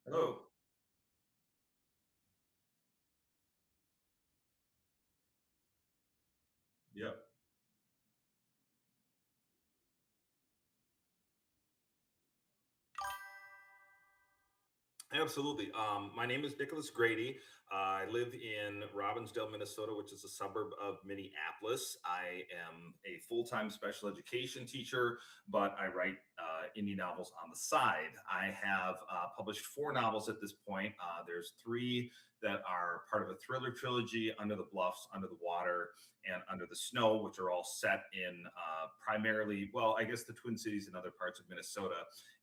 Hello. Yep. Absolutely. My name is Nicholas Grady. I live in Robbinsdale, Minnesota, which is a suburb of Minneapolis. I am a full time special education teacher, but I write indie novels on the side. I have published four novels at this point. There's three that are part of a thriller trilogy: Under the Bluffs, Under the Water, and Under the Snow, which are all set in primarily, well, I guess the Twin Cities and other parts of Minnesota.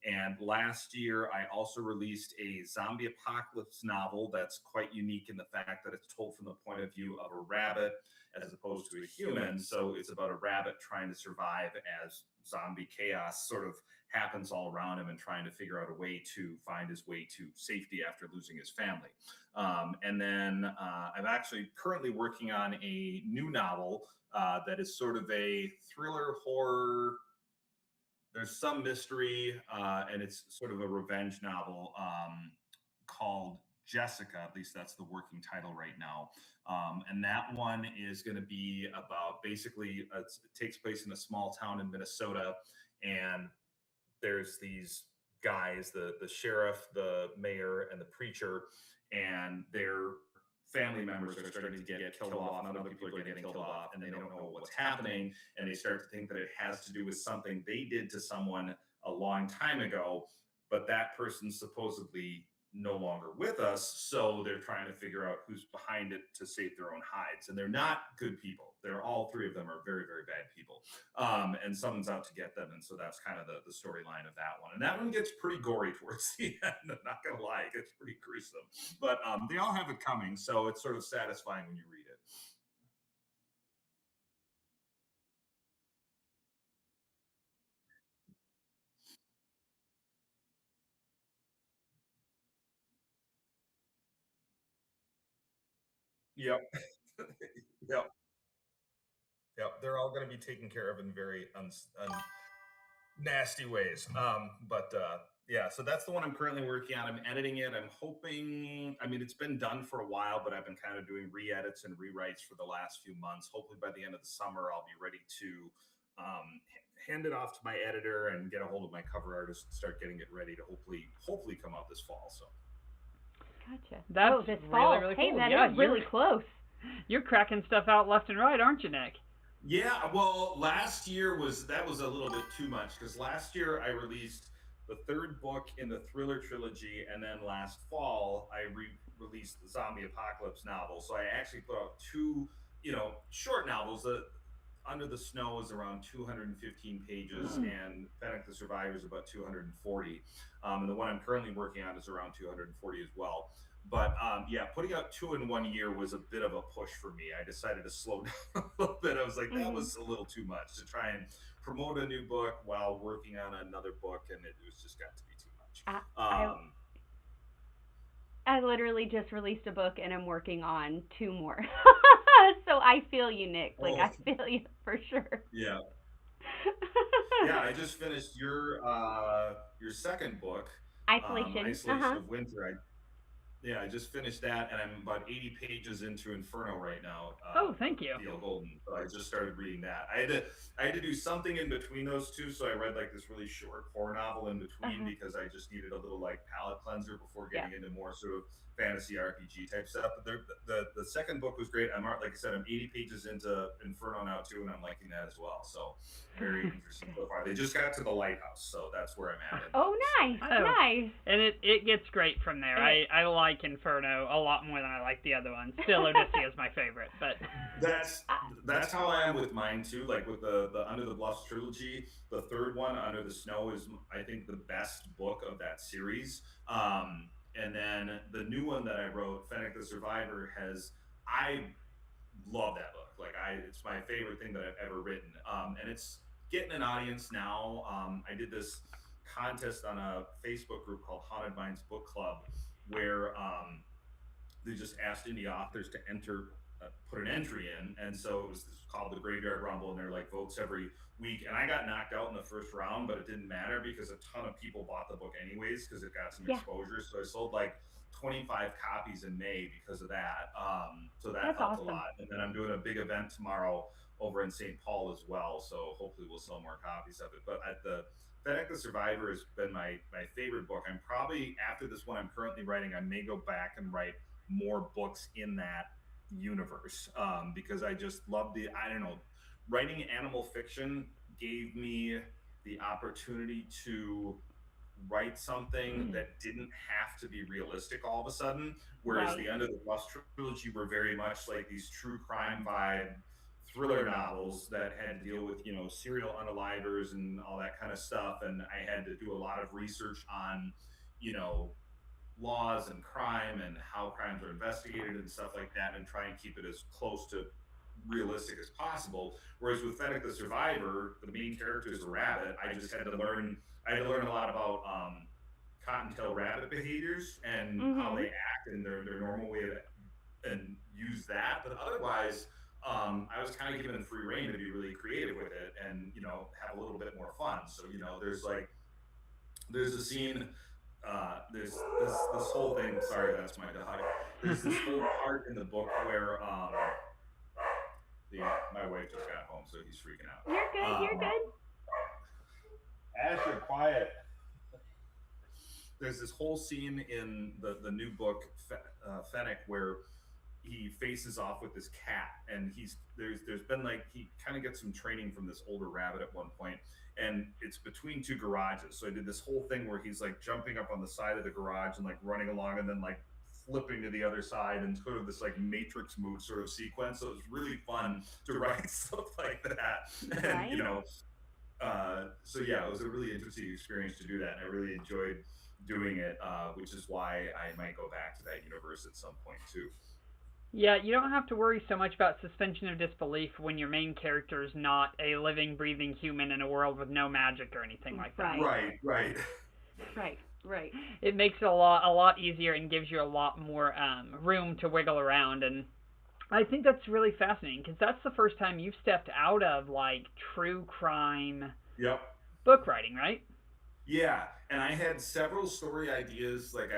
And last year, I also released a zombie apocalypse novel that's quite unique in the fact that it's told from the point of view of a rabbit as opposed to a human. So it's about a rabbit trying to survive as zombie chaos sort of happens all around him and trying to figure out a way to find his way to safety after losing his family. And then I'm actually currently working on a new novel that is sort of a thriller horror. There's some mystery, and it's sort of a revenge novel called Jessica. At least that's the working title right now. And that one is going to be about basically it takes place in a small town in Minnesota, and there's these guys, the sheriff, the mayor, and the preacher, and their family members are starting to get killed off, and other people are getting killed off, and they don't know what's happening, and they start to think that it has to do with something they did to someone a long time ago, but that person's supposedly no longer with us, so they're trying to figure out who's behind it to save their own hides. And they're not good people. They're all three of them are very, very bad people, and someone's out to get them. And so that's kind of the storyline of that one. And that one gets pretty gory towards the end. I'm not gonna lie, it gets pretty gruesome. But they all have it coming, so it's sort of satisfying when you read it. Yep, yep, yep. They're all going to be taken care of in very nasty ways. But yeah, so that's the one I'm currently working on. I'm editing it. I'm hoping, I mean, it's been done for a while, but I've been kind of doing re edits and rewrites for the last few months. Hopefully, by the end of the summer, I'll be ready to hand it off to my editor and get a hold of my cover artist and start getting it ready to hopefully come out this fall. So, Gotcha. That's Oh, this really, fall. really Hey, cool. that Yeah, is really close. you're cracking stuff out left and right, aren't you, Nick? yeah, well, last year was a little bit too much because last year I released the third book in the thriller trilogy, and then last fall I released the zombie apocalypse novel. So I actually put out two, short novels. The Under the Snow is around 215 pages, and Fenek the Survivor is about 240. And the one I'm currently working on is around 240 as well. But yeah, putting out two in one year was a bit of a push for me. I decided to slow down a little bit. I was like, that Hmm. was a little too much to try and promote a new book while working on another book, and it was just got to be too much. I, I Um, I literally just released a book and I'm working on two more. So I feel you, Nick. Like oh I feel you for sure. yeah, yeah. I just finished your second book, Isolation. Uh Isolation huh. of Winter. Yeah, I just finished that, and I'm about 80 pages into Inferno right now, Oh, with thank you. Theo Golden. So I just started reading that. I had to do something in between those two, so I read like this really short horror novel in Uh between huh. because I just needed a little like palate cleanser before Yeah. getting into more sort of fantasy RPG type stuff. But the second book was great. Like I said, I'm 80 pages into Inferno now too, and I'm liking that as well. So very interesting Good. so far. They just got to the lighthouse, so that's where I'm at in Oh, those. nice, Oh, nice. and it gets great from there. It, I like Inferno a lot more than I like the other ones. Still, Odyssey is my favorite, but That's I, that's how I am with mine too. Like with the Under the Bluffs trilogy, the third one, Under the Snow, is I think the best book of that series. And then the new one that I wrote, Fennec the Survivor, has I love that book. Like it's my favorite thing that I've ever written. And it's getting an audience now. I did this contest on a Facebook group called Haunted Minds Book Club, where they just asked indie authors to enter put an entry in, and so it was called the Graveyard Rumble, and they're like votes every week. And I got knocked out in the first round, but it didn't matter because a ton of people bought the book anyways because it got some Yeah, exposure. So I sold like 25 copies in May because of that. So that that's helped a awesome. lot. And then I'm doing a big event tomorrow over in St. Paul as well. So hopefully we'll sell more copies of it. But at the Fenek the Survivor has been my favorite book. I'm probably, after this one I'm currently writing, I may go back and write more books in that universe, because I just love I don't know, writing animal fiction gave me the opportunity to write something that didn't have to be realistic all of a sudden. Whereas Right. the end of the Rust trilogy were very much like these true crime vibe thriller novels that had to deal with, serial unalivers and all that kind of stuff. And I had to do a lot of research on, you know, laws and crime and how crimes are investigated and stuff like that, and try and keep it as close to realistic as possible. Whereas with Fenek the Survivor, the main character is a rabbit. I had to learn a lot about cottontail rabbit behaviors and how they Mhm. act and their normal way of, and use that. But otherwise, I was kind of given free reign to be really creative with it and, have a little bit more fun. So, there's a scene, there's this whole thing. Sorry, that's my dog. There's this whole part in the book where the my wife just got home, so he's freaking You're good. out. You're good. Asher, quiet. There's this whole scene in the new book, Fennec, where he faces off with this cat, and there's been like, he kind of gets some training from this older rabbit at one point, and it's between two garages. So I did this whole thing where he's like jumping up on the side of the garage and like running along, and then like flipping to the other side, and sort of this like matrix move sort of sequence. So it was really fun to write stuff like that. And Right. so yeah, it was a really interesting experience to do that, and I really enjoyed doing it, which is why I might go back to that universe at some point too. Yeah, you don't have to worry so much about suspension of disbelief when your main character is not a living, breathing human in a world with no magic or anything like that. Right. Right. Right. Right. It makes it a lot easier and gives you a lot more room to wiggle around. And I think that's really fascinating because that's the first time you've stepped out of like true crime Yep. book writing, right? Yeah, and I had several story ideas. Like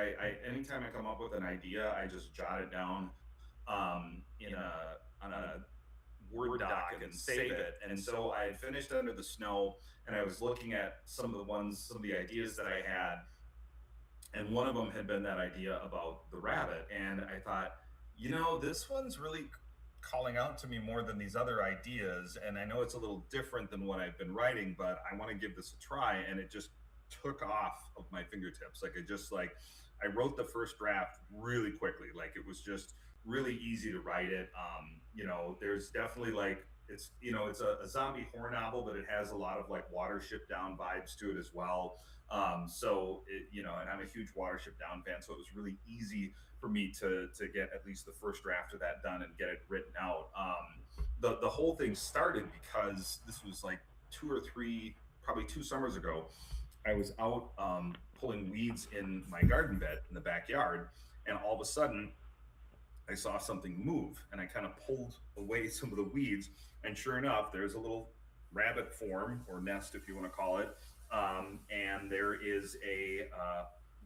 anytime I come up with an idea, I just jot it down, in a on a Word doc and save it. And so I had finished Under the Snow, and I was looking at some of the ideas that I had, and one of them had been that idea about the rabbit. And I thought, this one's really calling out to me more than these other ideas, and I know it's a little different than what I've been writing, but I want to give this a try. And it just took off of my fingertips. Like, it just like, I wrote the first draft really quickly. Like, it was just really easy to write it. There's definitely like, it's a zombie horror novel, but it has a lot of like Watership Down vibes to it as well. And I'm a huge Watership Down fan, so it was really easy for me to get at least the first draft of that done and get it written out. The whole thing started because this was like probably 2 summers ago. I was out pulling weeds in my garden bed in the backyard, and all of a sudden I saw something move, and I kind of pulled away some of the weeds, and sure enough, there's a little rabbit form, or nest, if you want to call it, and there is a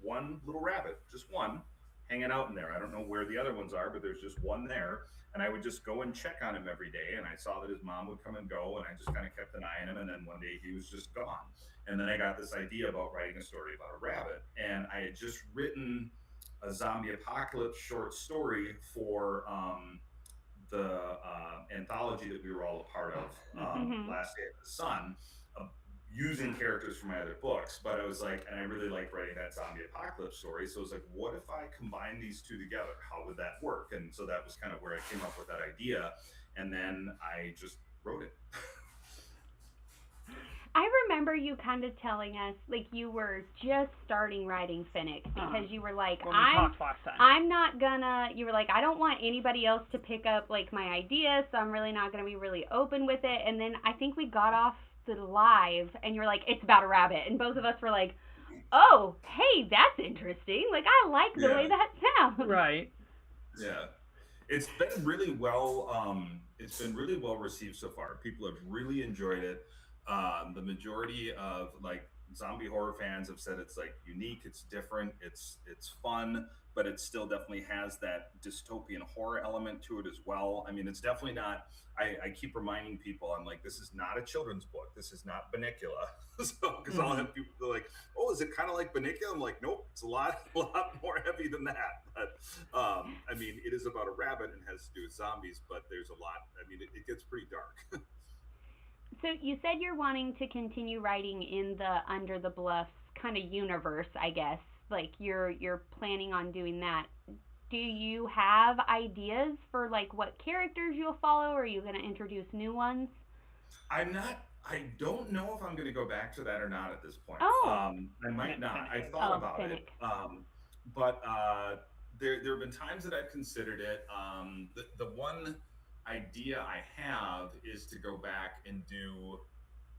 one little rabbit, just one, hanging out in there. I don't know where the other ones are, but there's just one there, and I would just go and check on him every day, and I saw that his mom would come and go, and I just kind of kept an eye on him, and then one day he was just gone. And then I got this idea about writing a story about a rabbit, and I had just written a zombie apocalypse short story for the anthology that we were all a part of, Mhm. Last Day of the Sun, using characters from my other books. But I was like, and I really like writing that zombie apocalypse story. So I was like, what if I combine these two together? How would that work? And so that was kind of where I came up with that idea. And then I just wrote it. I remember you kind of telling us like you were just starting writing Fenek because you were like, When we talked last time. I'm not gonna. You were like, I don't want anybody else to pick up like my ideas, so I'm really not gonna be really open with it. And then I think we got off the live, and you were like, it's about a rabbit, and both of us were like, oh, hey, that's interesting. Like, I like the way that sounds. Right. Yeah. It's been really well. It's been really well received so far. People have really enjoyed it. The majority of like zombie horror fans have said it's like unique, it's different, it's fun, but it still definitely has that dystopian horror element to it as well. I mean, it's definitely not. I keep reminding people, I'm like, this is not a children's book. This is not Bunnicula. So, because I'll Hmm. have people be like, "Oh, is it kind of like Bunnicula?" I'm like, "Nope, it's a lot, a lot more heavy than that." But I mean, it is about a rabbit and has to do with zombies, but there's a lot. I mean, it gets pretty dark. So you said you're wanting to continue writing in the Under the Bluffs kind of universe, I guess. Like you're planning on doing that. Do you have ideas for like what characters you'll follow? Or are you going to introduce new ones? I'm not. I don't know if I'm going to go back to that or not at this point. Oh, I might not. Fenek. I thought oh, about it, Finnick. but there have been times that I've considered it. The one idea I have is to go back and do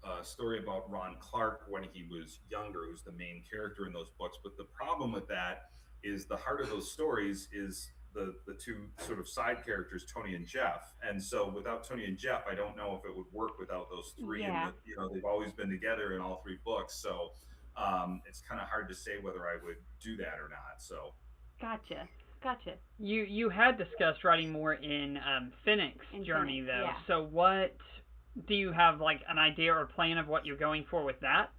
a story about Ron Clark when he was younger, who's the main character in those books. But the problem with that is the heart of those stories is the two sort of side characters, Tony and Jeff. And so without Tony and Jeff, I don't know if it would work without those three. And Yeah, that, they've always been together in all three books. So it's kind of hard to say whether I would do that or not. So gotcha, gotcha. You had discussed writing more in Fenix's In journey Finnick, though. yeah. So what do you have like an idea or plan of what you're going for with that?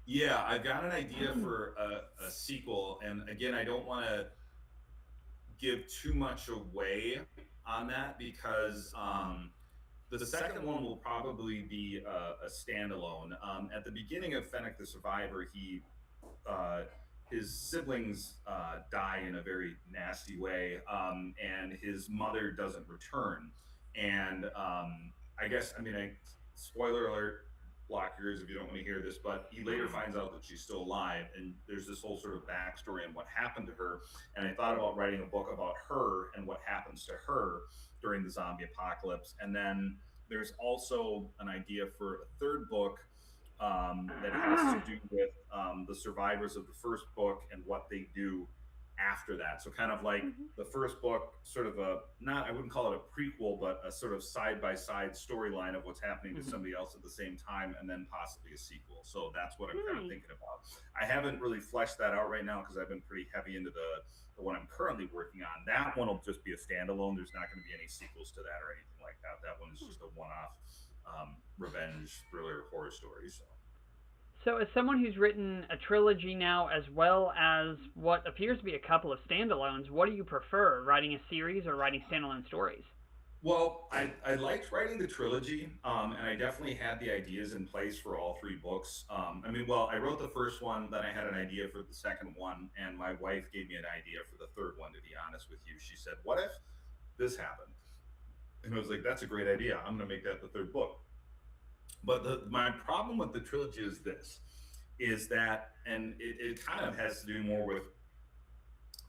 yeah, I've got an idea for a sequel. And again, I don't want to give too much away on that because the second one will probably be a standalone. At the beginning of Fennec the Survivor, uh, his siblings die in a very nasty way, and his mother doesn't return. And I guess, I mean, spoiler alert, block your ears if you don't want to hear this, but he later finds out that she's still alive, and there's this whole sort of backstory on what happened to her. And I thought about writing a book about her and what happens to her during the zombie apocalypse. And then there's also an idea for a third book that has to do with the survivors of the first book and what they do after that. So kind of like Mhm. the first book, sort of a not I wouldn't call it a prequel, but a sort of side by side storyline of what's happening to Mhm. somebody else at the same time, and then possibly a sequel. So that's what I'm kind of Nice. thinking about. I haven't really fleshed that out right now because I've been pretty heavy into the one I'm currently working on. That one will just be a standalone. There's not going to be any sequels to that or anything like that. That one is just a one-off revenge thriller horror story. So. So, as someone who's written a trilogy now, as well as what appears to be a couple of standalones, what do you prefer, writing a series or writing standalone stories? Well, I liked writing the trilogy, and I definitely had the ideas in place for all three books. I mean, well, I wrote the first one, then I had an idea for the second one, and my wife gave me an idea for the third one, to be honest with you. She said, "What if this happened?" And I was like, "That's a great idea. I'm going to make that the third book." But my problem with the trilogy is this, is that, and it kind of has to do more with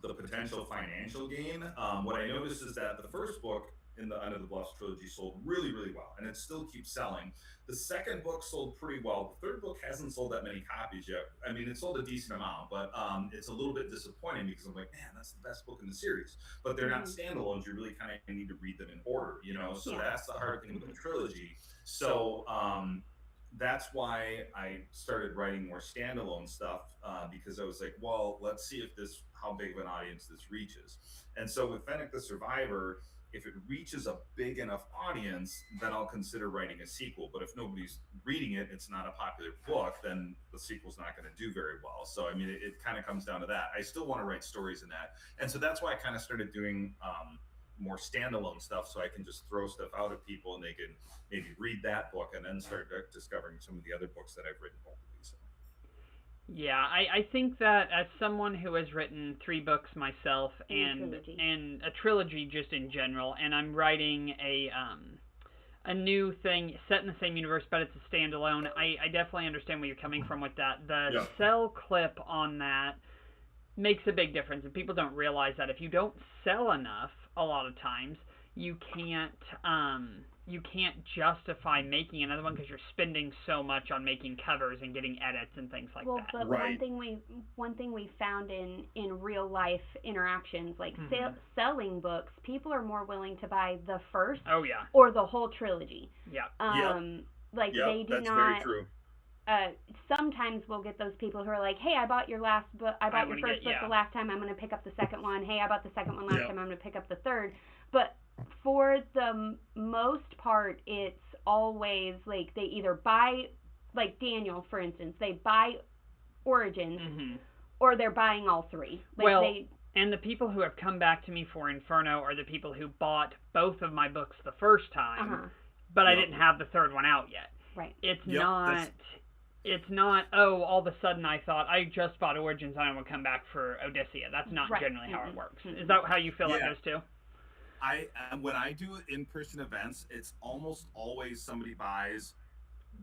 the potential financial gain. What I noticed is that the first book in the Under the Bluffs trilogy sold really, really well, and it still keeps selling. The second book sold pretty well. The third book hasn't sold that many copies yet. I mean, it sold a decent amount, but it's a little bit disappointing because I'm like, man, that's the best book in the series. But they're not Mhm. standalones. You really kind of need to read them in order, So Yeah. that's the hard thing with the trilogy. So that's why I started writing more standalone stuff because I was like, well, let's see if how big of an audience this reaches. And so with Fennec the Survivor, if it reaches a big enough audience, then I'll consider writing a sequel. But if nobody's reading it, it's not a popular book, then the sequel's not going to do very well. So, I mean, it kind of comes down to that. I still want to write stories in that. And so that's why I kind of started doing more standalone stuff so I can just throw stuff out at people and they can maybe read that book and then start discovering some of the other books that I've written locally. So. Yeah, I think that as someone who has written 3 books myself And a and trilogy. and a trilogy just in general, and I'm writing a new thing set in the same universe, but it's a standalone. I definitely understand where you're coming from with that. The Yeah. sell clip on that makes a big difference, and people don't realize that if you don't sell enough, a lot of times you can't you can't justify making another one because you're spending so much on making covers and getting edits and things like that. But Right. one thing we found in real life interactions, like selling books, people are more willing to buy the first or the whole trilogy. Yeah. Like they do that's not. very true. Sometimes we'll get those people who are like, hey, I bought your last book. I bought your first book the last time. I'm going to pick up the second one. Hey, I bought the second one last time. I'm going to pick up the third. But for the most part, it's always like they either buy, like Daniel, for instance, they buy Origins or they're buying all three. Like and the people who have come back to me for Inferno are the people who bought both of my books the first time, but I didn't have the third one out yet. Right. It's not, all of a sudden I thought, I just bought Origins, I want to come back for Odyssea. That's not generally how it works. Is that how you feel like those two? When I do in-person events, it's almost always somebody buys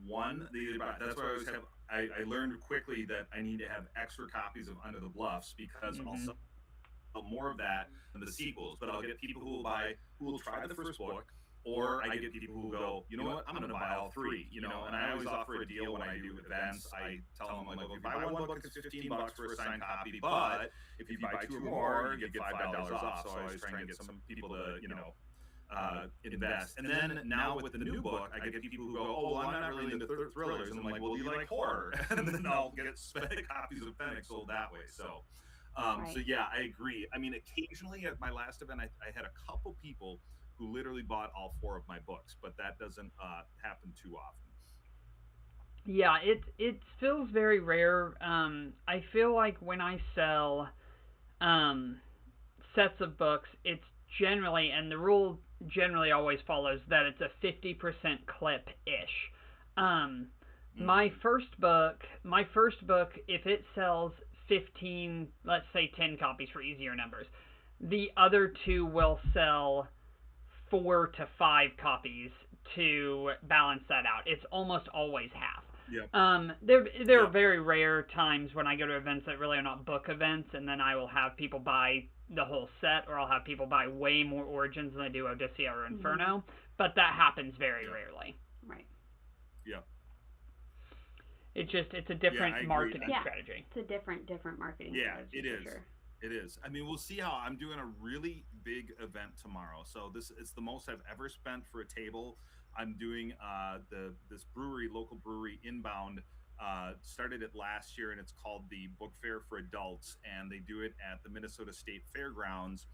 one. That's why I always have. I learned quickly that I need to have extra copies of Under the Bluffs because I'll sell more of that than the sequels. But I'll get people who will try the first book. Or I get people who go, you know what, I'm going to buy all three, and I always offer a deal when I do events. I tell them, like, if you buy one book, it's $15 for a signed copy, but if you buy two or more, you get $5 off. So I always try and get some people to, invest. And then now with the new book, I get people who go, oh, well, I'm not really into thrillers. And I'm like, well, do you like horror? And then I'll get copies of Fenek sold that way. So, so yeah, I agree. I mean, occasionally at my last event, I had a couple people who literally bought all four of my books, but that doesn't happen too often. Yeah, it feels very rare. I feel like when I sell sets of books, it's generally, and the rule generally always follows, that it's a 50% clip-ish. My first book, if it sells 15, let's say 10 copies for easier numbers, the other two will sell 4 to 5 copies to balance that out. It's almost always half. Yep. There are very rare times when I go to events that really are not book events, and then I will have people buy the whole set, or I'll have people buy way more Origins than I do Odyssea or Inferno, but that happens very rarely. Right. Yeah. It's a different marketing strategy. It's a different marketing strategy. Yeah, it is. Sure. It is. I mean, we'll see how. I'm doing a really big event tomorrow. So it's the most I've ever spent for a table. I'm doing this local brewery, Inbound, started it last year, and it's called the Book Fair for Adults, and they do it at the Minnesota State Fairgrounds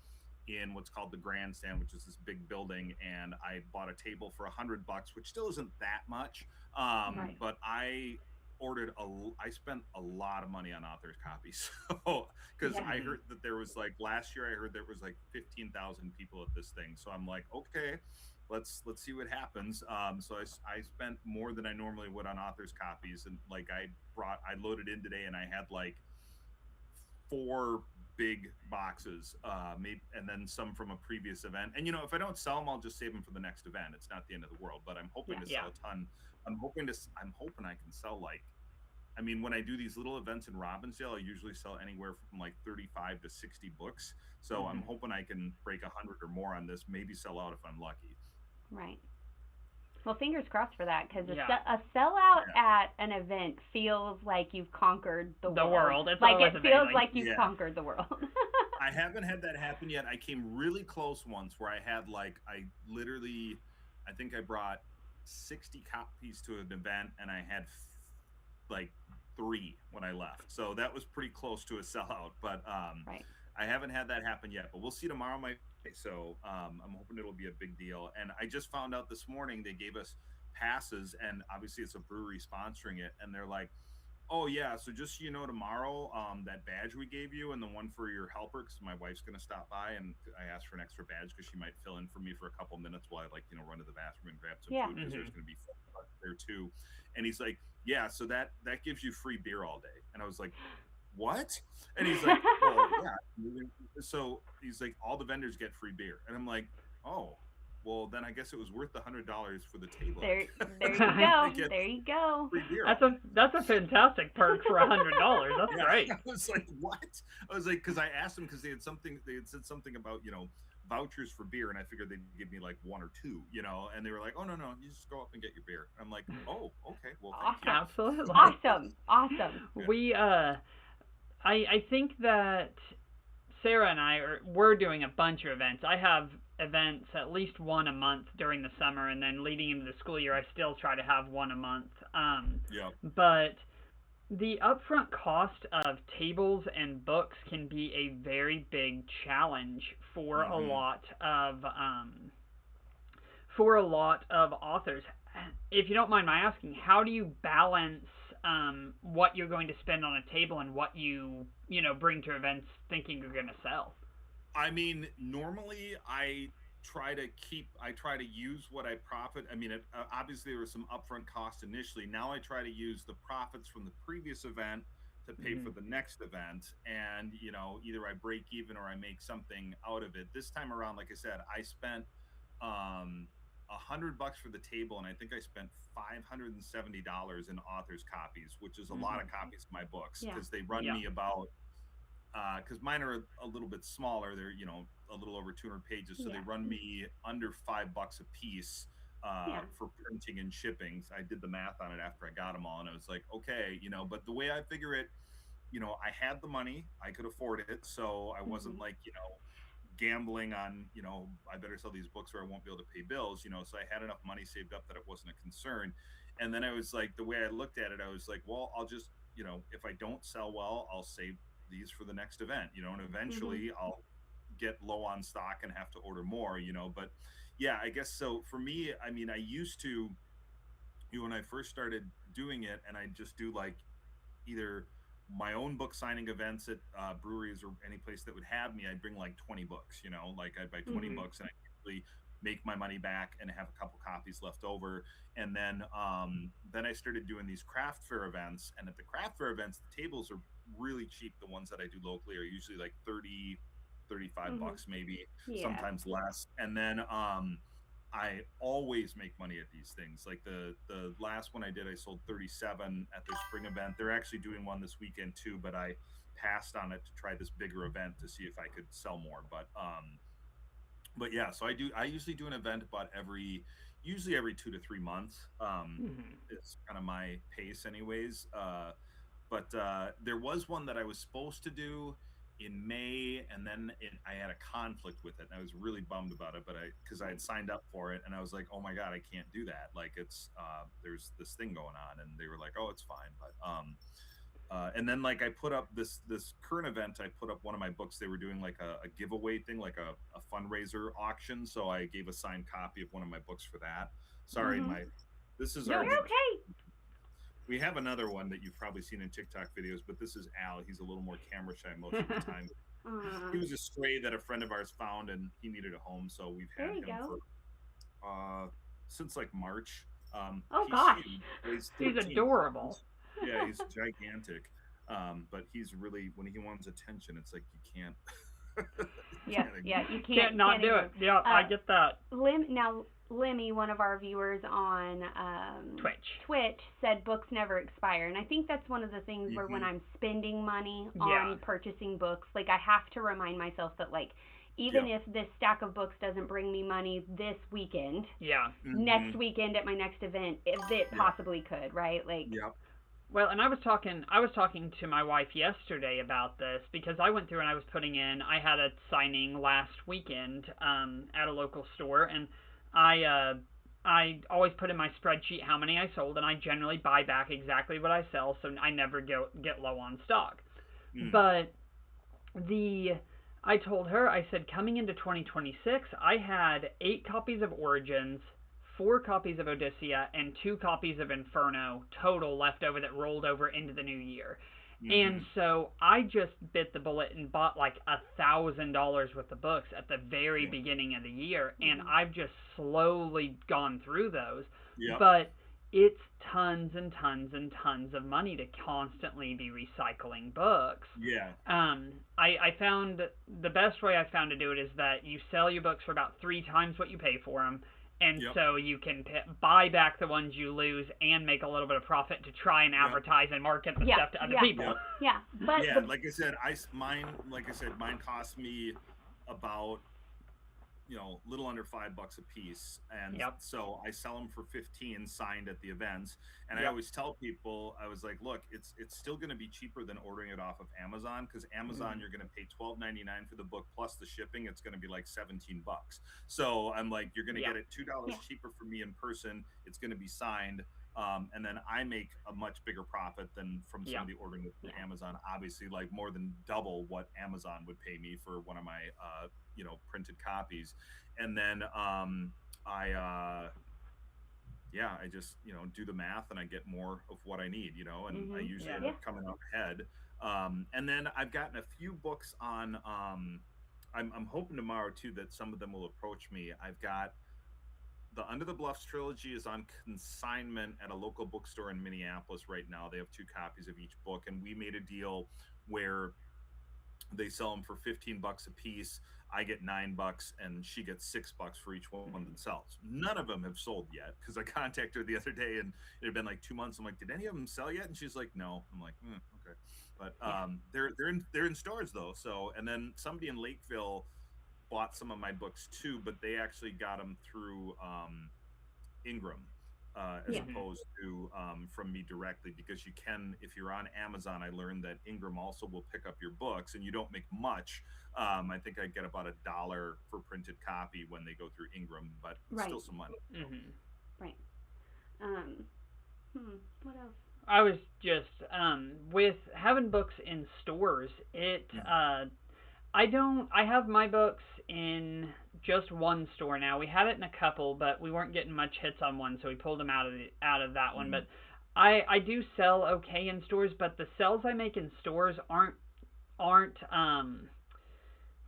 in what's called the Grandstand, which is this big building. And I bought a table for $100, which still isn't that much, but I spent a lot of money on author's copies. So, because I heard that there was last year I heard there was 15,000 people at this thing. So I'm like, okay, let's see what happens. So I spent more than I normally would on author's copies. And I loaded in today and I had 4 big boxes, and then some from a previous event. And if I don't sell them, I'll just save them for the next event. It's not the end of the world, but I'm hoping to sell a ton. I'm hoping I can sell when I do these little events in Robbinsdale, I usually sell anywhere from 35 to 60 books. So I'm hoping I can break 100 or more on this, maybe sell out if I'm lucky. Right. Well, fingers crossed for that, because a sellout at an event feels like you've conquered the world. It's it feels like you've conquered the world. I haven't had that happen yet. I came really close once where I had I think I brought 60 copies to an event, and I had 3 when I left. So that was pretty close to a sellout, but I haven't had that happen yet, but we'll see tomorrow. So I'm hoping it'll be a big deal. And I just found out this morning they gave us passes, and obviously it's a brewery sponsoring it, and they're like, oh yeah, so just so you know, tomorrow that badge we gave you and the one for your helper, because my wife's gonna stop by, and I asked for an extra badge because she might fill in for me for a couple minutes while I run to the bathroom and grab some food, because there's gonna be food there too. And he's like, yeah, so that gives you free beer all day. And I was like, what? And he's like, well, yeah. So he's like, all the vendors get free beer. And I'm like, oh, well, then I guess it was worth the $100 for the table. There you go. There you go. Free beer. That's a fantastic perk for $100. That's great. I was like, what? I was like, because I asked them, because they had said something about, vouchers for beer, and I figured they'd give me like 1 or 2, you know, and they were like, oh, no, you just go up and get your beer. I'm like, oh, okay, well, thank you. Absolutely. Awesome. We, I think that Sarah and we're doing a bunch of events. I have events at least one a month during the summer, and then leading into the school year, I still try to have one a month. But the upfront cost of tables and books can be a very big challenge for a lot of authors. If you don't mind my asking, how do you balance what you're going to spend on a table and what you bring to events thinking you're going to sell? I mean, normally I try to use what I profit. I mean, obviously there was some upfront cost initially. Now I try to use the profits from the previous event to pay for the next event, and either I break even or I make something out of it. This time around, like I said, I spent $100 for the table, and I think I spent $570 in authors' copies, which is a lot of copies of my books, because they run me about, because mine are a little bit smaller. They're a little over 200 pages, so they run me under $5 a piece for printing and shipping. So I did the math on it after I got them all, and I was like, okay, but the way I figure it, I had the money, I could afford it, so I wasn't like gambling on I better sell these books or I won't be able to pay bills, so I had enough money saved up that it wasn't a concern. And then I was like, the way I looked at it, I was like, well, I'll just if I don't sell well, I'll save these for the next event, and eventually I'll get low on stock and have to order more, but yeah, I guess so. For me, I mean, I used to, when I first started doing it, and I just do like either my own book signing events at breweries or any place that would have me, I'd bring like 20 books, like I'd buy 20 books, and I usually make my money back and have a couple copies left over. And then I started doing these craft fair events, and at the craft fair events, the tables are really cheap. The ones that I do locally are usually like 30, 35 bucks, maybe, sometimes less. And then I always make money at these things. Like the last one I did, I sold 37 at their spring event. They're actually doing one this weekend too, but I passed on it to try this bigger event to see if I could sell more. But yeah, so I usually do an event about usually every 2 to 3 months. It's kind of my pace anyways. But there was one that I was supposed to do in May, and then I had a conflict with it, and I was really bummed about it, because I had signed up for it, and I was like, oh my God, I can't do that. Like, it's there's this thing going on, and they were like, oh, it's fine. But and then like I put up this current event, I put up one of my books. They were doing like a giveaway thing, like a fundraiser auction, so I gave a signed copy of one of my books for that. Sorry, this is You're okay. We have another one that you've probably seen in TikTok videos, but this is Al. He's a little more camera shy most of the time. He was a stray that a friend of ours found, and he needed a home, so we've had him for since like March. Oh gosh, he's adorable. Yeah, he's gigantic. But he's really, when he wants attention, it's like you can't. You can't not do it. Yeah, I get that. Lemmy, one of our viewers on Twitch, said books never expire. And I think that's one of the things where when I'm spending money on purchasing books, like I have to remind myself that like, even if this stack of books doesn't bring me money this weekend, next weekend at my next event, if it possibly could, right? Like, Well, and I was talking to my wife yesterday about this, because I went through and I was putting in, I had a signing last weekend at a local store, and I always put in my spreadsheet how many I sold, and I generally buy back exactly what I sell, so I never get low on stock. But I told her, I said, coming into 2026, I had 8 copies of Origins, 4 copies of Odyssea, and 2 copies of Inferno total left over that rolled over into the new year. And so I just bit the bullet and bought like $1,000 worth of books at the very beginning of the year, and I've just slowly gone through those. But it's tons and tons and tons of money to constantly be recycling books. I found the best way I found to do it is that you sell your books for about 3 times what you pay for them. And so you can buy back the ones you lose and make a little bit of profit to try and advertise and market the stuff to other people. But like I said, mine cost me about little under $5 a piece, and so I sell them for 15 signed at the events. And I always tell people, I was like, look, it's still going to be cheaper than ordering it off of Amazon, because Amazon, you're going to pay $12.99 for the book plus the shipping. It's going to be like $17. So I'm like, you're going to get it $2 cheaper for me in person. It's going to be signed. And then I make a much bigger profit than from somebody ordering it from Amazon, obviously, like more than double what Amazon would pay me for one of my, printed copies. And then I just, do the math and I get more of what I need, and I usually end up coming out ahead. And then I've gotten a few books on, I'm hoping tomorrow too that some of them will approach me. I've got the Under the Bluffs trilogy is on consignment at a local bookstore in Minneapolis right now. They have 2 copies of each book, and we made a deal where they sell them for $15 a piece. I get $9 and she gets $6 for each one that sells. None of them have sold yet, because I contacted her the other day and it had been like 2 months. I'm like, did any of them sell yet? And she's like, no. I'm like, okay. But they're in stores though. So, and then somebody in Lakeville bought some of my books too, but they actually got them through Ingram as opposed to from me directly, because you can, if you're on Amazon, I learned that Ingram also will pick up your books and you don't make much. I think I get about $1 for printed copy when they go through Ingram, but still some money. Right. What else? I was just with having books in stores, I have my books in just one store now. We had it in a couple, but we weren't getting much hits on one, so we pulled them out of that one. But I do sell okay in stores, but the sales I make in stores aren't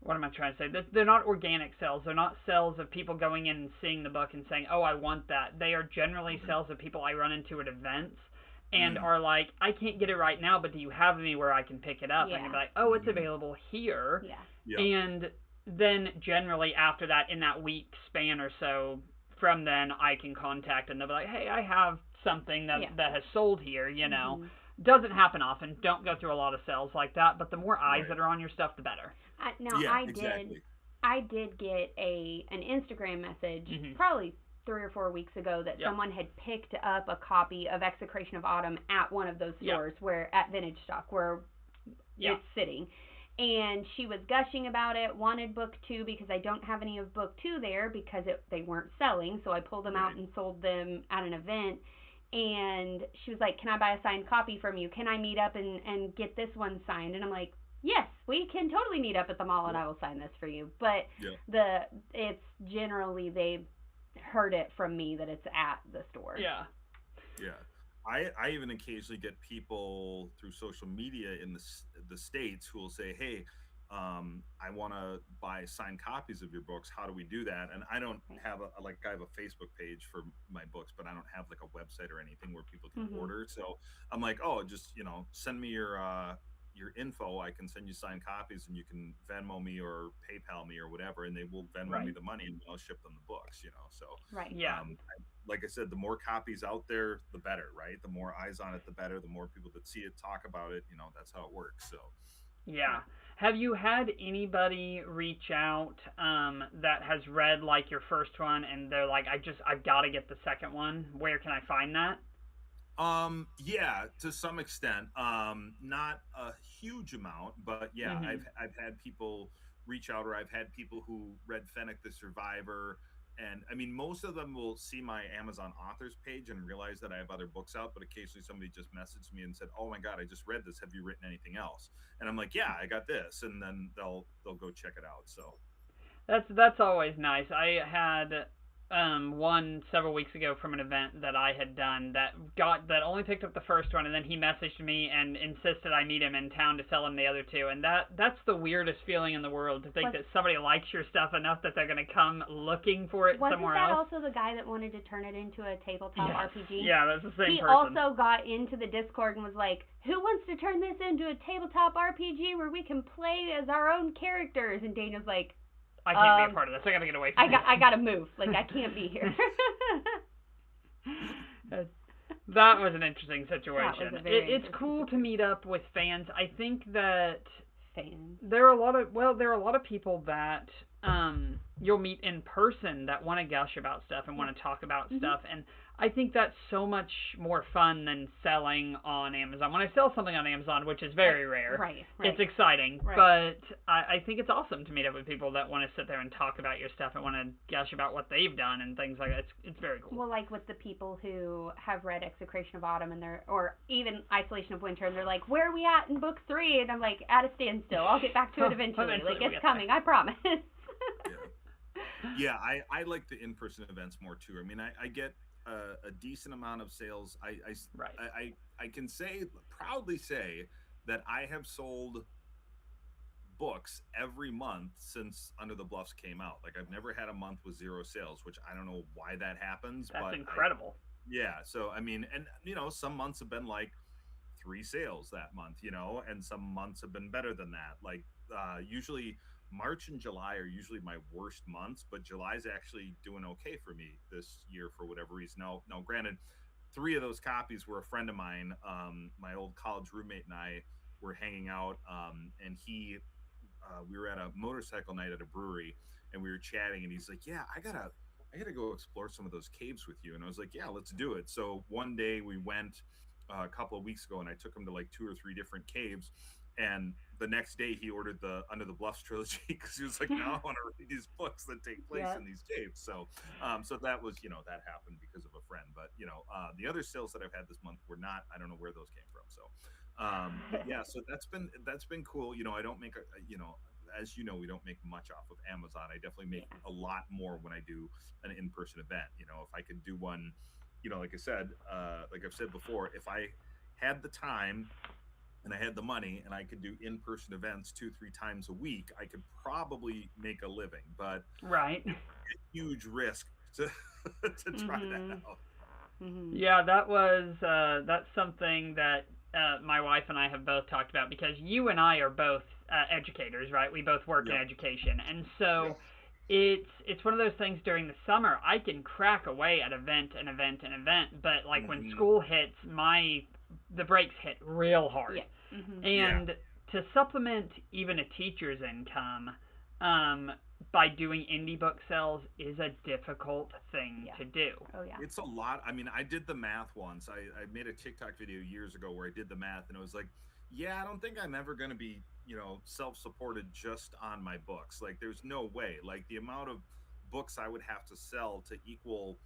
what am I trying to say? They're not organic sales. They're not sales of people going in and seeing the book and saying, oh, I want that. They are generally sales of people I run into at events and are like, I can't get it right now, but do you have anywhere I can pick it up? And you're like, oh, it's available here. And then generally after that, in that week span or so, from then I can contact and they'll be like, hey, I have something that has sold here, Doesn't happen often. Don't go through a lot of sales like that, but the more eyes that are on your stuff, the better. I did get an Instagram message probably 3 or 4 weeks ago that someone had picked up a copy of Execration of Autumn at one of those stores where at Vintage Stock where it's sitting. And she was gushing about it, wanted book 2 because I don't have any of book 2 there because they weren't selling. So I pulled them out and sold them at an event. And she was like, can I buy a signed copy from you? Can I meet up and get this one signed? And I'm like, yes, we can totally meet up at the mall and I will sign this for you. But it's generally they've heard it from me that it's at the store. Yeah. I even occasionally get people through social media in the States who will say, hey, I want to buy signed copies of your books. How do we do that? And I don't have I have a Facebook page for my books, but I don't have like a website or anything where people can order. So I'm like, oh, just, send me your info. I can send you signed copies and you can Venmo me or PayPal me or whatever. And they will Venmo me the money and I'll ship them the books, So, like I said, the more copies out there, the better, right? The more eyes on it, the better. The more people that see it, talk about it, that's how it works. So, yeah. Have you had anybody reach out that has read like your first one and they're like, I've got to get the second one? Where can I find that? Yeah, to some extent, not a huge amount, but yeah, I've had people reach out, or I've had people who read Fenek the Survivor. And I mean, most of them will see my Amazon authors page and realize that I have other books out, but occasionally somebody just messaged me and said, oh my God, I just read this. Have you written anything else? And I'm like, yeah, I got this. And then they'll go check it out. So that's always nice. I had one several weeks ago from an event that I had done that only picked up the first one, and then he messaged me and insisted I meet him in town to sell him the other 2. And that's the weirdest feeling in the world, to think that somebody likes your stuff enough that they're going to come looking for it somewhere else. Wasn't that also the guy that wanted to turn it into a tabletop RPG? Yeah, that's the same person. He also got into the Discord and was like, who wants to turn this into a tabletop RPG where we can play as our own characters? And Dana's like, I can't be a part of this. I gotta get away from this. I gotta move. Like, I can't be here. That was an interesting situation. It's cool to meet up with fans. I think that there are a lot of people that you'll meet in person that want to gush about stuff and want to talk about stuff, and I think that's so much more fun than selling on Amazon. When I sell something on Amazon, which is very rare, it's exciting, but I think it's awesome to meet up with people that want to sit there and talk about your stuff and want to gush about what they've done and things like that. It's very cool. Well, like with the people who have read Execration of Autumn and or even Isolation of Winter, and they're like, where are we at in book 3? And I'm like, at a standstill. I'll get back to it eventually. Like, it's coming, I promise. Yeah, I like the in-person events more too. I mean, I get a decent amount of sales. I can proudly say that I have sold books every month since Under the Bluffs came out. Like, I've never had a month with 0 sales, which I don't know why that happens. That's incredible. So I mean, and some months have been like 3 sales that month, and some months have been better than that. Like usually March and July are usually my worst months, but July's actually doing okay for me this year for whatever reason. Now, granted, 3 of those copies were a friend of mine. My old college roommate and I were hanging out, and we were at a motorcycle night at a brewery, and we were chatting, and he's like, "Yeah, I gotta go explore some of those caves with you." And I was like, "Yeah, let's do it." So one day we went a couple of weeks ago, and I took him to like 2 or 3 different caves. And the next day he ordered the Under the Bluffs trilogy because he was like, "Now I want to read these books that take place in these caves." So, so that was, that happened because of a friend. But the other sales that I've had this month were not. I don't know where those came from. So, but yeah, so that's been cool. I don't make as we don't make much off of Amazon. I definitely make a lot more when I do an in-person event. If I could do one, like I said, like I've said before, if I had the time and I had the money and I could do in-person events 2-3 times a week, I could probably make a living, but it's a huge risk to try that out. Yeah, that's something that my wife and I have both talked about, because you and I are both educators, right? We both work in education, and so it's one of those things. During the summer, I can crack away at event, but like when school hits, the brakes hit real hard. And to supplement even a teacher's income by doing indie book sales is a difficult thing to do. It's a lot. I mean, I did the math once. I made a TikTok video years ago where I did the math, and it was like, I don't think I'm ever going to be, self-supported just on my books. Like, there's no way. Like, the amount of books I would have to sell to equal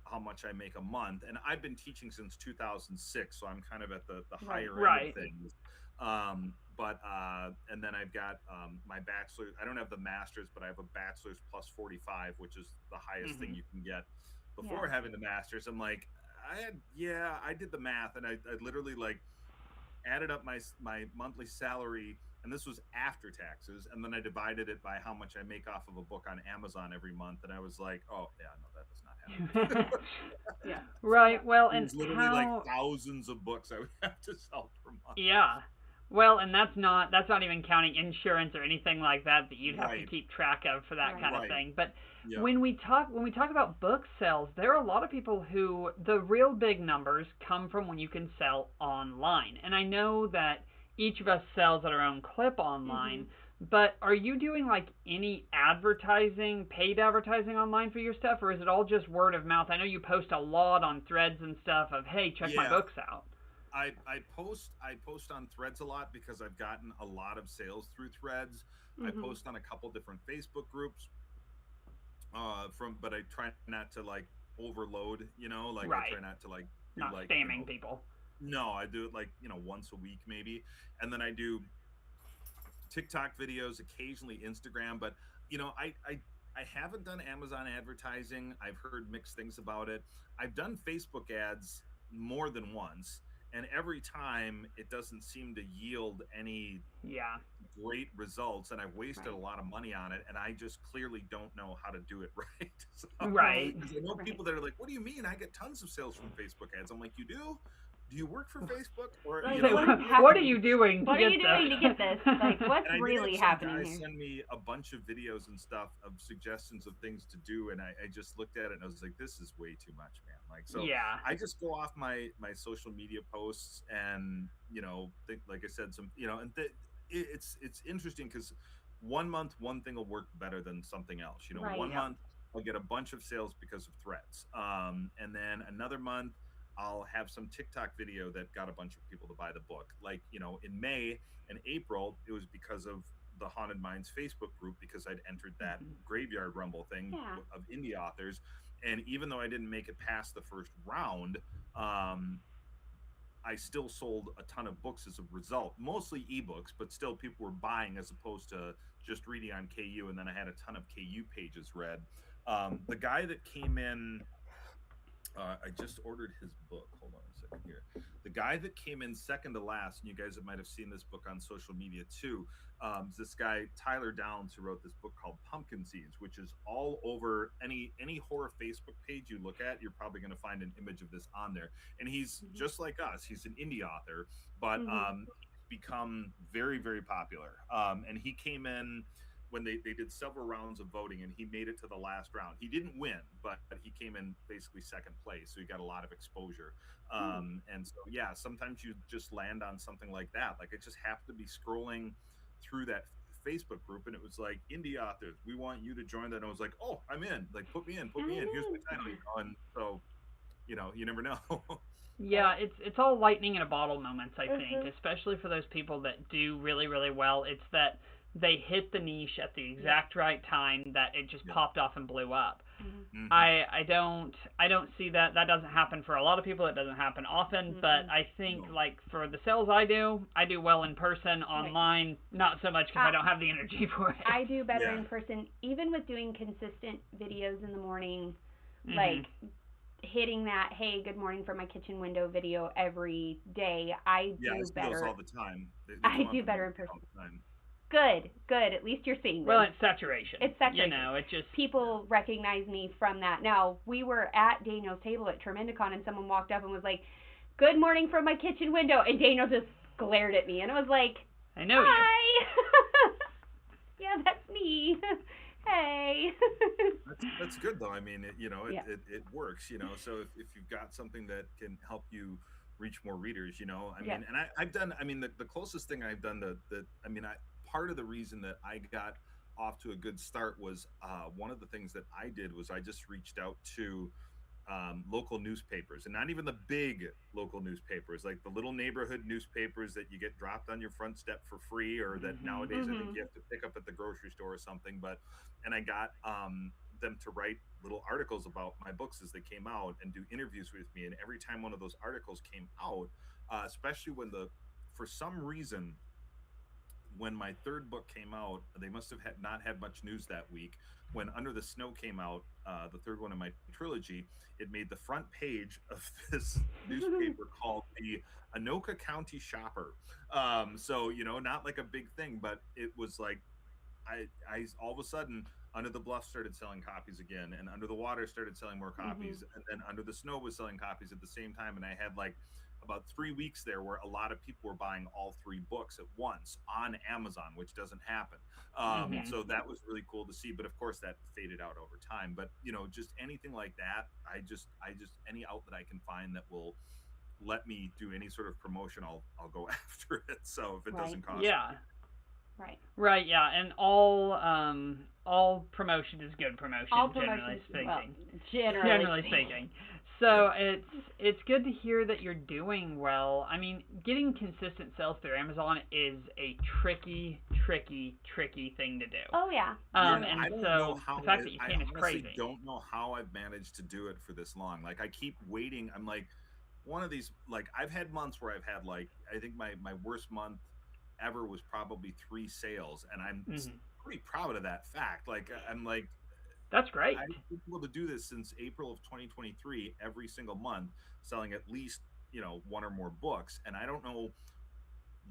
how much I make a month. And I've been teaching since 2006, so I'm kind of at the higher end of things. And then I've got my bachelor's. I don't have the master's, but I have a bachelor's plus 45, which is the highest thing you can get before having the master's. I'm like, I did the math, and I literally like added up my monthly salary, and this was after taxes, and then I divided it by how much I make off of a book on Amazon every month, and I was like, oh yeah, no, that does not happen. Right. Well, and it's literally like thousands of books I would have to sell per month. Yeah. Well, and that's not even counting insurance or anything like that you'd have to keep track of for that kind of thing. But when we talk about book sales, there are a lot of people who the real big numbers come from when you can sell online. And I know that each of us sells at our own clip online, but are you doing like any advertising, paid advertising online for your stuff, or is it all just word of mouth? I know you post a lot on Threads and stuff of, hey, check my books out. I post on Threads a lot because I've gotten a lot of sales through Threads. I post on a couple different Facebook groups. But I try not to like overload, I try not to like do not like spamming people. No, I do it like, once a week maybe. And then I do TikTok videos, occasionally Instagram, but I haven't done Amazon advertising. I've heard mixed things about it. I've done Facebook ads more than once, and every time it doesn't seem to yield any great results, and I've wasted a lot of money on it, and I just clearly don't know how to do it right. So, I know people that are like, what do you mean? I get tons of sales from Facebook ads. I'm like, you do? Do you work for Facebook? Or what are you doing? What are you doing to get this? Like, what's really happening here? Send me a bunch of videos and stuff of suggestions of things to do, and I just looked at it and I was like, this is way too much, man. Like, so I just go off my social media posts and think, like I said, some and it's interesting because one month, one thing will work better than something else. You know, Right. one Yep. month I'll get a bunch of sales because of threads. And then another month I'll have some TikTok video that got a bunch of people to buy the book. Like, you know, in May and April, it was because of the Haunted Minds Facebook group, because I'd entered that Graveyard Rumble thing Yeah. of indie authors. And even though I didn't make it past the first round, I still sold a ton of books as a result, mostly ebooks, but still people were buying as opposed to just reading on KU. And then I had a ton of KU pages read. The guy that came in, I just ordered his book. Hold on a second here. The guy that came in second to last, and you guys might have seen this book on social media too, is this guy Tyler Downs, who wrote this book called Pumpkin Seeds, which is all over any horror Facebook page you look at. You're probably going to find an image of this on there. And he's just like us. He's an indie author, but he's become very, very popular. And he came in when they did several rounds of voting, and he made it to the last round. He didn't win, but he came in basically second place, so he got a lot of exposure. And so, yeah, sometimes you just land on something like that. Like, I just happened to be scrolling through that Facebook group, and it was like, indie authors, we want you to join that. And I was like, oh, I'm in. Like, put me in. Here's my title. And so, you know, you never know. Yeah, it's all lightning in a bottle moments, I think, especially for those people that do really, really well. It's that they hit the niche at the exact right time that it just popped off and blew up. I don't see that doesn't happen for a lot of people. It doesn't happen often, but I think like for the sales I do well in person. Online, not so much, because I don't have the energy for it. I do better in person, even with doing consistent videos in the morning, like hitting that hey, good morning from my kitchen window video every day. I do better. Those all the time. They I do better in person. Good. At least you're seeing them. Well, it's saturation. You know, it just... People recognize me from that. Now, we were at Daniel's table at Tremendicon, and someone walked up and was like, good morning from my kitchen window. And Daniel just glared at me. And I was like, I know hi. Yeah, that's me. Hey. That's good, though. I mean, it works, you know. So if you've got something that can help you reach more readers, you know, I mean, and I've done, I mean, the closest thing I've done part of the reason that I got off to a good start was one of the things that I did was I just reached out to local newspapers, and not even the big local newspapers, like the little neighborhood newspapers that you get dropped on your front step for free, or that nowadays I think you have to pick up at the grocery store or something. And I got them to write little articles about my books as they came out and do interviews with me. And every time one of those articles came out, especially for some reason, when my third book came out, they must have not had much news that week. When Under the Snow came out, the third one in my trilogy, it made the front page of this newspaper called the Anoka County Shopper. So, you know, not like a big thing, but it was like, I all of a sudden, Under the Bluff started selling copies again, and Under the Water started selling more copies, and then Under the Snow was selling copies at the same time. And I had like about 3 weeks there where a lot of people were buying all 3 books at once on Amazon, which doesn't happen. So that was really cool to see. But of course that faded out over time. But, you know, just anything like that, I just any outlet I can find that will let me do any sort of promotion, I'll go after it. So if it doesn't cost me. Right, yeah, and all promotion is good promotion, generally speaking. Well, generally speaking. So it's good to hear that you're doing well. I mean, getting consistent sales through Amazon is a tricky thing to do. Oh yeah. And so the fact that you can is crazy. I don't know how I've managed to do it for this long. Like, I keep waiting. I'm like, one of these, like, I've had months where I've had, like, I think my worst month ever was probably 3 sales, and I'm pretty proud of that fact. Like, I'm like, that's great. I've been able to do this since April of 2023, every single month, selling at least, you know, 1 or more books. And I don't know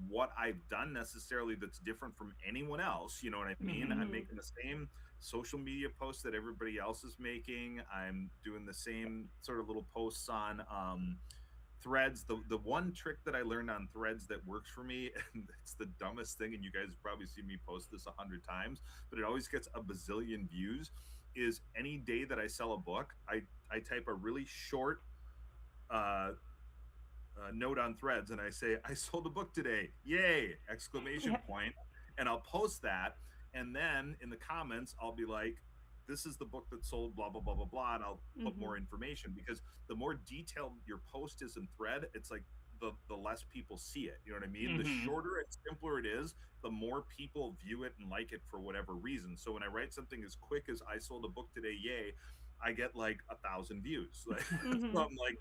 what I've done necessarily that's different from anyone else. You know what I mean? I'm making the same social media posts that everybody else is making. I'm doing the same sort of little posts on Threads. The one trick that I learned on Threads that works for me, and it's the dumbest thing, and you guys have probably seen me post this 100 times, but it always gets a bazillion views, is any day that I sell a book, I type a really short note on Threads, and I say, I sold a book today, yay, exclamation point, and I'll post that. And then in the comments, I'll be like, this is the book that sold blah, blah, blah, blah, blah. And I'll put more information, because the more detailed your post is in thread, it's like the less people see it. You know what I mean? The shorter and simpler it is, the more people view it and like it for whatever reason. So when I write something as quick as I sold a book today, yay, I get like 1,000 views. Like, so I'm like,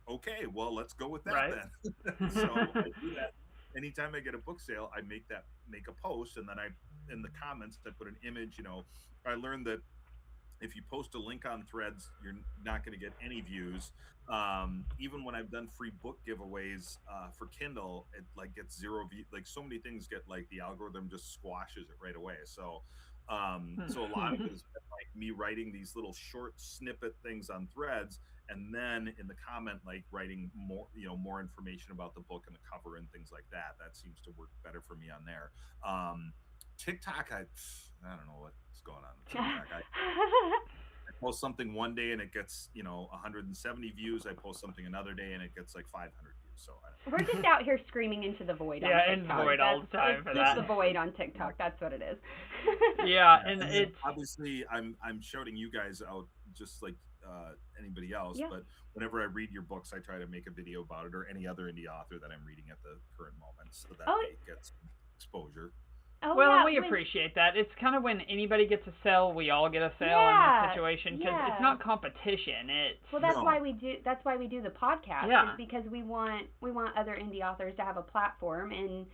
okay, well, let's go with that then. So I do that. Anytime I get a book sale, I make a post, and then in the comments I put an image. You know, I learned that if you post a link on Threads, you're not going to get any views. Even when I've done free book giveaways for Kindle, it like gets 0 views. Like, so many things get, like, the algorithm just squashes it right away. So so a lot of it is like me writing these little short snippet things on Threads, and then in the comment, like, writing more, more information about the book and the cover and things like that. That seems to work better for me on there. TikTok, I don't know what's going on with TikTok. I post something one day and it gets 170 views. I post something another day and it gets like 500 views. So we're just out here screaming into the void. Yeah, on TikTok. in the void all the time for that. It's the void on TikTok. That's what it is. Yeah, and it's obviously I'm shouting you guys out just like anybody else. Yeah. But whenever I read your books, I try to make a video about it, or any other indie author that I'm reading at the current moment, so that they get some exposure. Oh, well, yeah, and we appreciate that. It's kind of when anybody gets a sell, we all get a sell in this situation, because it's not competition. It's that's why we do. That's why we do the podcast. Yeah. Is because we want other indie authors to have a platform. And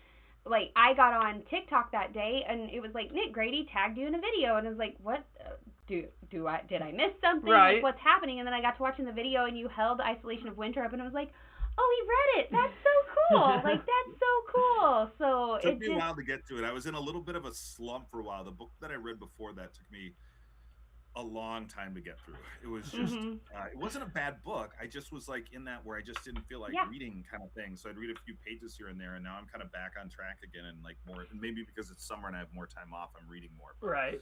like, I got on TikTok that day, and it was like, Nick Grady tagged you in a video, and I was like, what? Did I miss something? Right. Like, what's happening? And then I got to watching the video, and you held Isolation of Winter up, and I was like, oh, he read it. That's so cool. Like, that's so cool. So it took me a while to get to it. I was in a little bit of a slump for a while. The book that I read before that took me a long time to get through. It was just, it wasn't a bad book. I just was like in that where I just didn't feel like reading kind of thing. So I'd read a few pages here and there, and now I'm kind of back on track again, and like more, and maybe because it's summer and I have more time off, I'm reading more. But, right.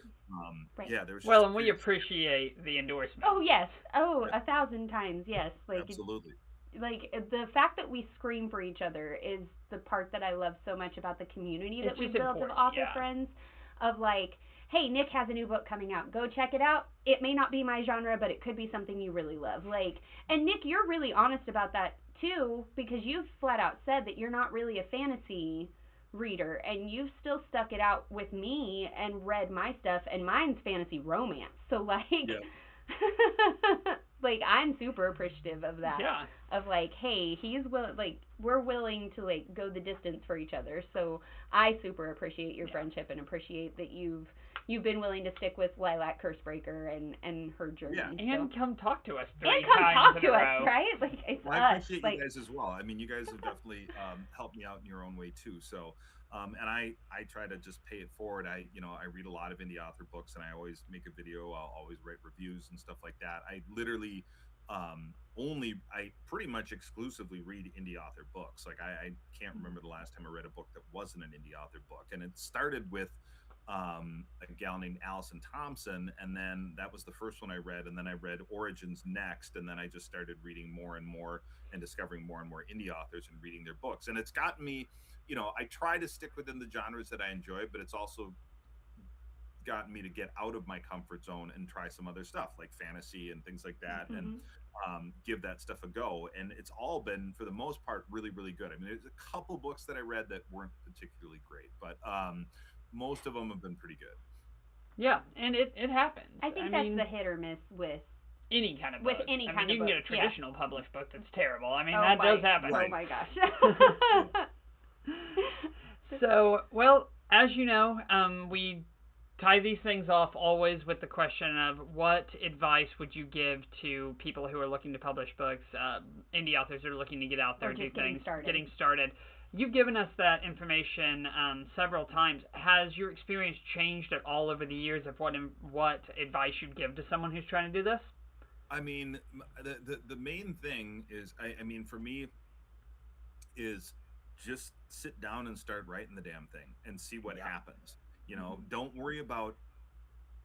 Yeah, there was well, and we appreciate the endorsement. Oh, yes. Oh, 1,000 times. Yes. Like, absolutely. Like, the fact that we scream for each other is the part that I love so much about the community that we built of author friends. Of like, hey, Nick has a new book coming out. Go check it out. It may not be my genre, but it could be something you really love. Like, and Nick, you're really honest about that too, because you've flat out said that you're not really a fantasy reader, and you've still stuck it out with me and read my stuff, and mine's fantasy romance. So like, like, I'm super appreciative of that. Yeah. Of like, hey, we're willing to like go the distance for each other. So I super appreciate your friendship, and appreciate that you've been willing to stick with Lilac Cursebreaker and her journey. Yeah. And come talk to us 3 and come times talk in to a us, row. right? Like, it's well, I us. appreciate Like, you guys as well. I mean, you guys have definitely helped me out in your own way too. So, and I try to just pay it forward. I read a lot of indie author books, and I always make a video. I'll always write reviews and stuff like that. I literally I pretty much exclusively read indie author books. Like, I can't remember the last time I read a book that wasn't an indie author book. And it started with a gal named Allison Thompson, and then that was the first one I read, and then I read Origins next, and then I just started reading more and more and discovering more and more indie authors and reading their books. And it's gotten me, I try to stick within the genres that I enjoy, but it's also gotten me to get out of my comfort zone and try some other stuff like fantasy and things like that, and give that stuff a go. And it's all been, for the most part, really, really good. I mean, there's a couple books that I read that weren't particularly great, but most of them have been pretty good. Yeah, and it happens. I think that's the hit or miss with any kind of book. With any kind of book. You can get a traditional published book that's terrible. I mean, does happen. Oh my gosh. So, well, as you know, we tie these things off always with the question of what advice would you give to people who are looking to publish books, indie authors that are looking to get out there, do things, getting started. You've given us that information several times. Has your experience changed at all over the years of what advice you'd give to someone who's trying to do this? I mean, the main thing is, I mean, for me, is just sit down and start writing the damn thing and see what happens. Don't worry about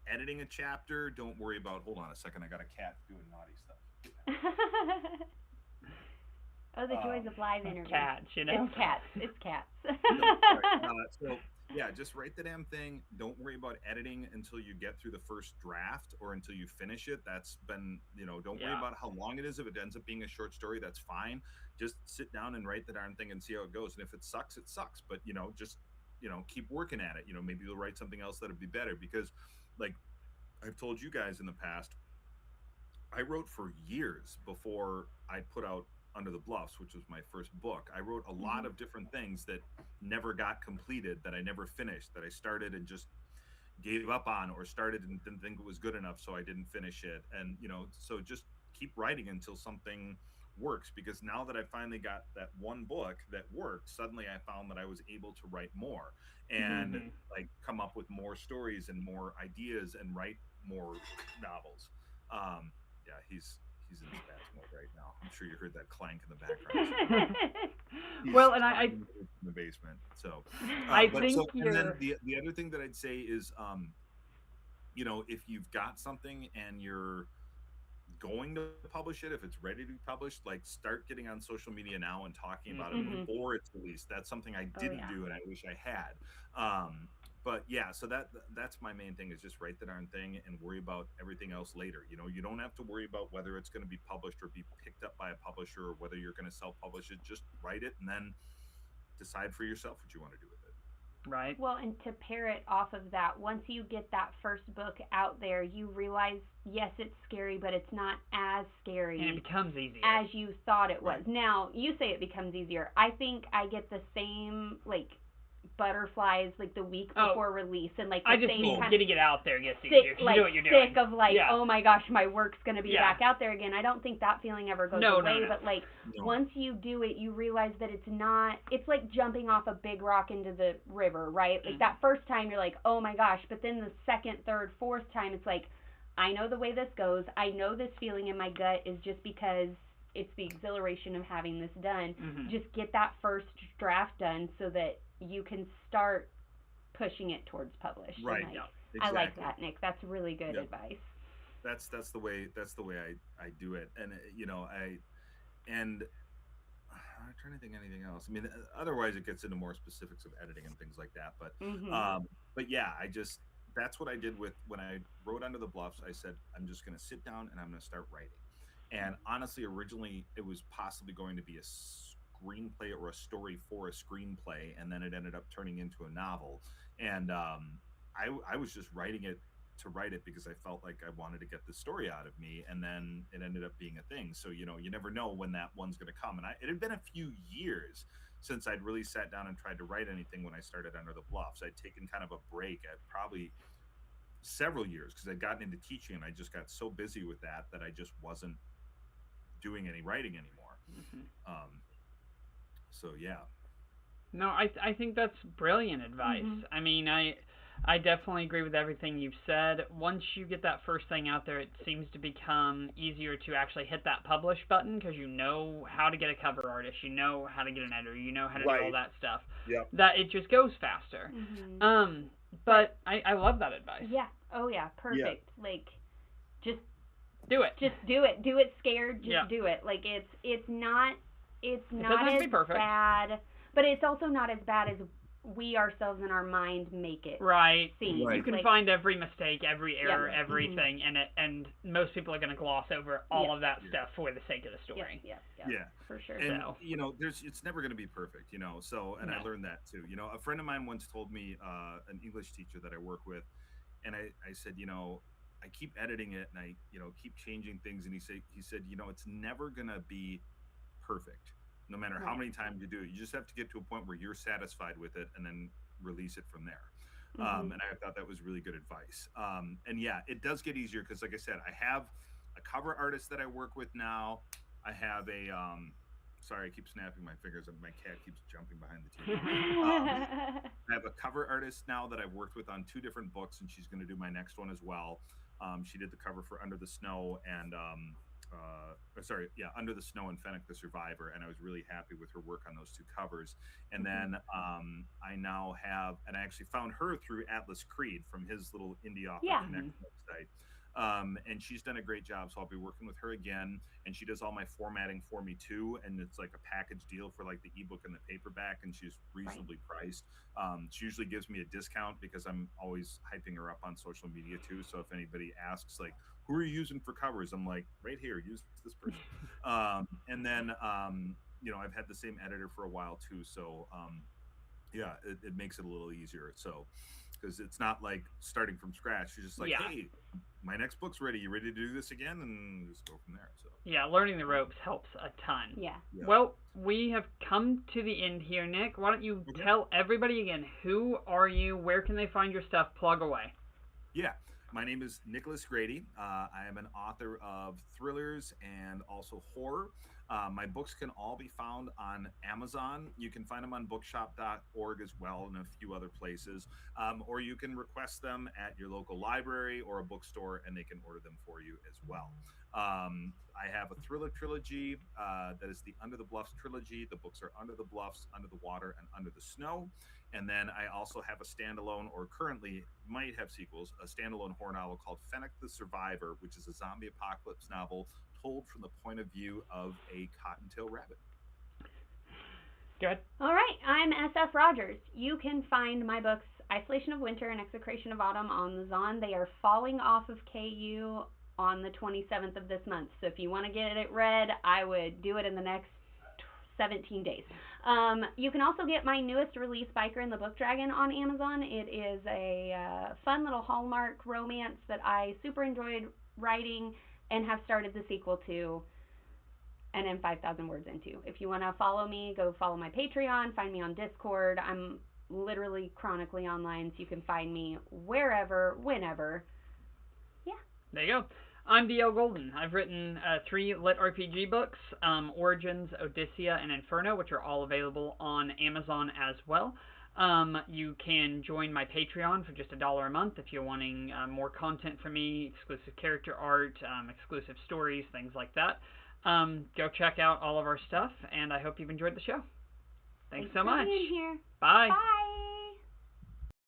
editing a chapter. Don't worry about, hold on a second, I got a cat doing naughty stuff. Oh, the joys of live interviews. Cats, It's cats. It's cats. So, Yeah, just write the damn thing. Don't worry about editing until you get through the first draft or until you finish it. That's been, don't worry Yeah. about how long it is. If it ends up being a short story, that's fine. Just sit down and write the darn thing and see how it goes. And if it sucks, it sucks. But, just, keep working at it. Maybe you'll write something else that'll be better because, like I've told you guys in the past, I wrote for years before I put out Under the Bluffs, which was my first book. I wrote a lot Mhm. of different things that never got completed, that I never finished, that I started and just gave up on, or started and didn't think it was good enough, so I didn't finish it. And, so just keep writing until something works, because now that I finally got that one book that worked, suddenly I found that I was able to write more and Mhm. like come up with more stories and more ideas and write more novels. Um, yeah, he's in spaz mode right now. I'm sure you heard that clank in the background. He's Well, and climbing in the basement. So, I but think so, and then you're the other thing that I'd say is, if you've got something and you're going to publish it, if it's ready to be published, like start getting on social media now and talking about it Mhm. before it's released. That's something I Oh, didn't yeah. do and I wish I had. But yeah, so that's my main thing, is just write the darn thing and worry about everything else later. You don't have to worry about whether it's going to be published or be picked up by a publisher, or whether you're going to self-publish it. Just write it and then decide for yourself what you want to do with it. right. Well, and to pair it off of that, once you get that first book out there, you realize, yes, it's scary, but it's not as And it scary becomes easier. as you thought it was. Right. Now, you say it becomes easier. I think I get the same, like, butterflies, like, the week Oh, before release, and, like, the I just same mean kind getting it out there gets easier. sick, 'Cause like, you know what you're doing. sick of, like, Yeah. oh my gosh, my work's going to be Yeah. back out there again. I don't think that feeling ever goes No, away, no. but, like, No. once you do it, you realize that it's like jumping off a big rock into the river, right? Like, Mhm. that first time you're like, oh my gosh, but then the second, third, fourth time, it's like, I know the way this goes. I know this feeling in my gut is just because it's the exhilaration of having this done. Mhm. Just get that first draft done so that you can start pushing it towards publish. And, Right. like, Yeah. I like Exactly. that, Nick. That's really good Yep. advice. That's the way I do it. And and I'm trying to think of anything else. I mean, otherwise it gets into more specifics of editing and things like that. Mhm. But yeah, that's what I did with when I wrote Under the Bluffs. I said I'm just going to sit down and I'm going to start writing. And honestly, originally it was possibly going to be a screenplay or a story for a screenplay, and then it ended up turning into a novel. And I was just writing it to write it because I felt like I wanted to get the story out of me, and then it ended up being a thing. So you never know when that one's going to come. And it had been a few years since I'd really sat down and tried to write anything when I started Under the Bluffs. I'd taken kind of a break at probably several years because I'd gotten into teaching, and I just got so busy with that I just wasn't doing any writing anymore. Mhm. So yeah. No, I think that's brilliant advice. Mhm. I mean, I definitely agree with everything you've said. Once you get that first thing out there, it seems to become easier to actually hit that publish button because you know how to get a cover artist, you know how to get an editor, you know how to do all Right. that stuff. Yep. That it just goes faster. Mhm. But I love that advice. Yeah. Oh yeah. Perfect. Like, just Do it. do it. Do it scared. Just Yeah. do it. Like, it's not doesn't not have to be as perfect. bad, but it's also not as bad as we ourselves in our mind make it Right. seem. Right. You can Like, find every mistake, every error, Yeah. everything, and most people are going to gloss over all Yeah. of that Yeah. stuff for the sake of the yeah, story. yeah, Yeah. for sure. And So. it's never going to be perfect, so, and I No. learned that too. A friend of mine once told me, an English teacher that I work with, and I said, I keep editing it and I keep changing things, and he said it's never going to be perfect, no matter how Right. many times you do it. You just have to get to a point where you're satisfied with it and then release it from there. Mhm. And I thought that was really good advice. And yeah, it does get easier because, like I said, I have a cover artist that I work with now. I have a sorry, I keep snapping my fingers and my cat keeps jumping behind the TV. I have a cover artist now that I've worked with on 2 different books, and she's going to do my next one as well. She did the cover for Under the Snow and Under the Snow and Fenek the Survivor, and I was really happy with her work on those 2 covers. And then I now have, and I actually found her through Atlas Creed from his little Indie Author Yeah. Connect website. And she's done a great job. So I'll be working with her again, and she does all my formatting for me too. And it's like a package deal for like the ebook and the paperback, and she's reasonably priced. She usually gives me a discount because I'm always hyping her up on social media too. So if anybody asks like, who are you using for covers? I'm like, right here, use this person. And then, I've had the same editor for a while too. So, yeah, it makes it a little easier. So, because it's not like starting from scratch. You're just like, Yeah. hey, my next book's ready. You ready to do this again? And just go from there. So, Yeah, learning the ropes helps a ton. Yeah. Well, we have come to the end here, Nick. Why don't you tell everybody again, who are you? Where can they find your stuff? Plug away. Yeah. My name is Nicholas Grady. I am an author of thrillers and also horror. My books can all be found on Amazon. You can find them on bookshop.org as well, and a few other places. Or you can request them at your local library or a bookstore, and they can order them for you as well. I have a thriller trilogy that is the Under the Bluffs trilogy. The books are Under the Bluffs, Under the Water, and Under the Snow. And then I also have a standalone, or currently might have sequels, a standalone horror novel called Fenek the Survivor, which is a zombie apocalypse novel told from the point of view of a cottontail rabbit. Good. All right, I'm SF Rogers. You can find my books Isolation of Winter and Execration of Autumn on the Zon. They are falling off of KU on the 27th of this month. So if you want to get it read, I would do it in the next 17 days. You can also get my newest release, Biker and the Book Dragon, on Amazon. It is a fun little Hallmark romance that I super enjoyed writing and have started the sequel to and am 5,000 words into. If you want to follow me, go follow my Patreon, find me on Discord. I'm literally chronically online, so you can find me wherever, whenever. Yeah. There you go. I'm DL Golden. I've written 3 lit RPG books, Origins, Odyssea, and Inferno, which are all available on Amazon as well. You can join my Patreon for just $1 a month if you're wanting more content from me, exclusive character art, exclusive stories, things like that. Go check out all of our stuff, and I hope you've enjoyed the show. Thanks so much. For being here. Bye. Bye.